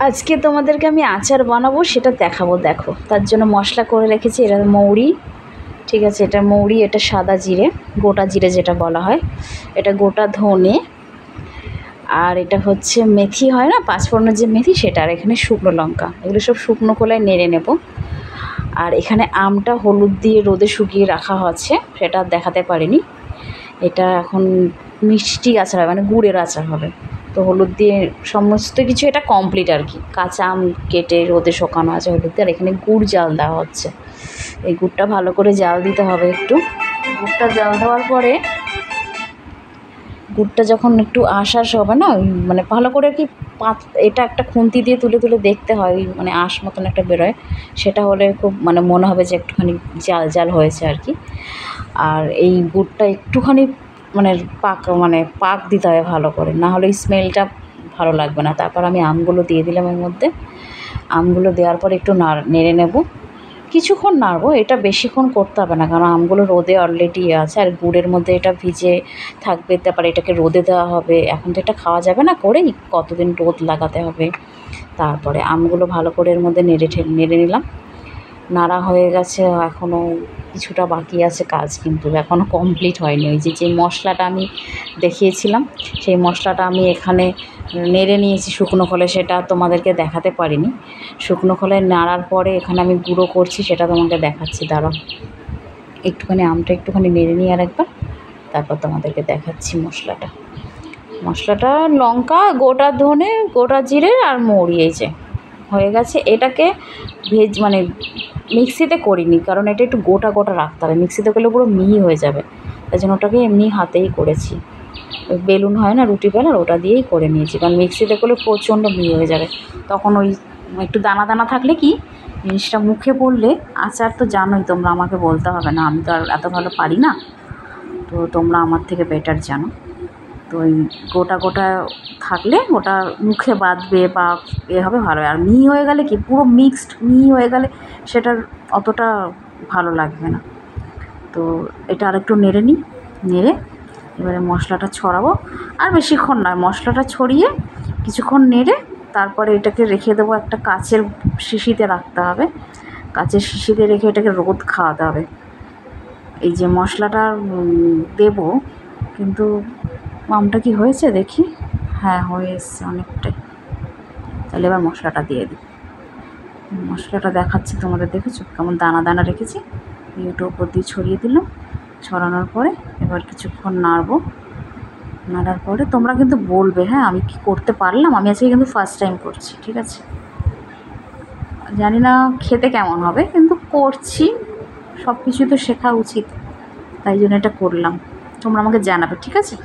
আজকে তোমাদেরকে আমি আচার বানাবো সেটা দেখাবো। দেখো, তার জন্য মশলা করে রেখেছি। এটা মৌরি, ঠিক আছে, এটা মৌরি, এটা সাদা জিরে, গোটা জিরে যেটা বলা হয়, এটা গোটা ধনে, আর এটা হচ্ছে মেথি হয় না, পাঁচফোড়নের যে মেথি সেটা, আর এখানে শুকনো লঙ্কা। এগুলো সব শুকনো খোলায় নেড়ে নেব। আর এখানে আমটা হলুদ দিয়ে রোদে শুকিয়ে রাখা আছে, সেটা দেখাতে পারিনি। এটা এখন মিষ্টি আচার হবে, মানে গুড়ের আচার হবে। তো হলুদ দিয়ে সমস্ত কিছু এটা কমপ্লিট আর কি। কাঁচা আম কেটে রোদে শুকানো আছে হলুদ দিয়ে, আর এখানে গুড় জাল দেওয়া হচ্ছে। এই গুড়টা ভালো করে জাল দিতে হবে একটু। গুড়টা জাল দেওয়ার পরে গুড়টা যখন একটু আঁশ হবে না, মানে ভালো করে কি এটা একটা খুন্তি দিয়ে তুলে তুলে দেখতে হয়, মানে আঁশ মতন একটা বেরোয়, সেটা হলে খুব মানে মনে হবে যে একটুখানি জাল জাল হয়েছে আর কি। আর এই গুড়টা একটুখানি মানে পাক দিতে হবে ভালো করে, না হলে স্মেলটা ভালো লাগবে না। তারপর আমি আমগুলো দিয়ে দিলাম এর মধ্যে। আমগুলো দেওয়ার পর একটু নেড়ে নেব, কিছুক্ষণ নাড়বো। এটা বেশিক্ষণ করতে হবে না, কারণ আমগুলো রোদে অলরেডি আছে, আর গুড়ের মধ্যে এটা ভিজে থাকবে। তারপরে এটাকে রোদে দেওয়া হবে। এখন তো এটা খাওয়া যাবে না করেই, কতদিন রোদ লাগাতে হবে। তারপরে আমগুলো ভালো করে এর মধ্যে নেড়ে নিলাম। নাড়া হয়ে গেছে, এখনও কিছুটা বাকি আছে কাজ, কিন্তু এখনও কমপ্লিট হয়নি। ওই যে মশলাটা আমি দেখিয়েছিলাম, সেই মশলাটা আমি এখানে নেড়ে নিয়েছি শুকনো খোলে, সেটা তোমাদেরকে দেখাতে পারিনি। শুকনো খোলে নাড়ার পরে এখানে আমি গুঁড়ো করছি, সেটা তোমাকে দেখাচ্ছি। দাঁড়াও, একটুখানি আমটা একটুখানি নেড়ে নিই আর একবার, তারপর তোমাদেরকে দেখাচ্ছি মশলাটা লঙ্কা, গোটা ধনে, গোটা জিরে আর মৌরি, এই যে হয়ে গেছে। এটাকে মানে মিক্সিতে করিনি, কারণ এটা একটু গোটা গোটা রাখতে হবে। মিক্সিতে করলে পুরো মিহি হয়ে যাবে, তাই জন্য ওটাকে এমনি হাতেই করেছি। ওই বেলুন হয় না রুটি বেলার, ওটা দিয়েই করে নিয়েছি, কারণ মিক্সিতে করলে প্রচণ্ড মিহি হয়ে যাবে। তখন ওই একটু দানা দানা থাকলে কি জিনিসটা মুখে পড়লে, আচার তো জানোই তোমরা, আমাকে বলতে হবে না, আমি তো আর এত ভালো পারি না, তো তোমরা আমার থেকে বেটার জানো। তো ওই গোটা গোটা থাকলে ওটা মুখে বাঁধবে বা হবে ভালো। আর মিহি হয়ে গেলে কি, পুরো মিক্সড মিহি হয়ে গেলে সেটার অতটা ভালো লাগবে না। তো এটা আরেকটু নেড়ে নিই, নেড়ে এবারে মশলাটা ছড়াবো। আর বেশিক্ষণ নয়, মশলাটা ছড়িয়ে কিছুক্ষণ নেড়ে তারপরে এটাকে রেখে দেবো। একটা কাচের শিশিতে রাখতে হবে, কাচের শিশিতে রেখে এটাকে রোদ খাওয়াতে হবে। এই যে মশলাটা দেবো, কিন্তু আমটা কি হয়েছে দেখি, হ্যাঁ হয়ে এসছে অনেকটাই। তাহলে এবার মশলাটা দিয়ে দিই। মশলাটা দেখাচ্ছি তোমাদের, দেখেছো কেমন দানা দানা রেখেছি। এইটার উপর দিয়ে ছড়িয়ে দিলাম। ছড়ানোর পরে এবার কিছুক্ষণ নাড়ার পরে তোমরা কিন্তু বলবে, হ্যাঁ আমি কি করতে পারলাম। আমি আজকে কিন্তু ফার্স্ট টাইম করছি, ঠিক আছে, জানি না খেতে কেমন হবে, কিন্তু করছি। সব কিছু তো শেখা উচিত, তাই জন্য এটা করলাম। তোমরা আমাকে জানাবে, ঠিক আছে।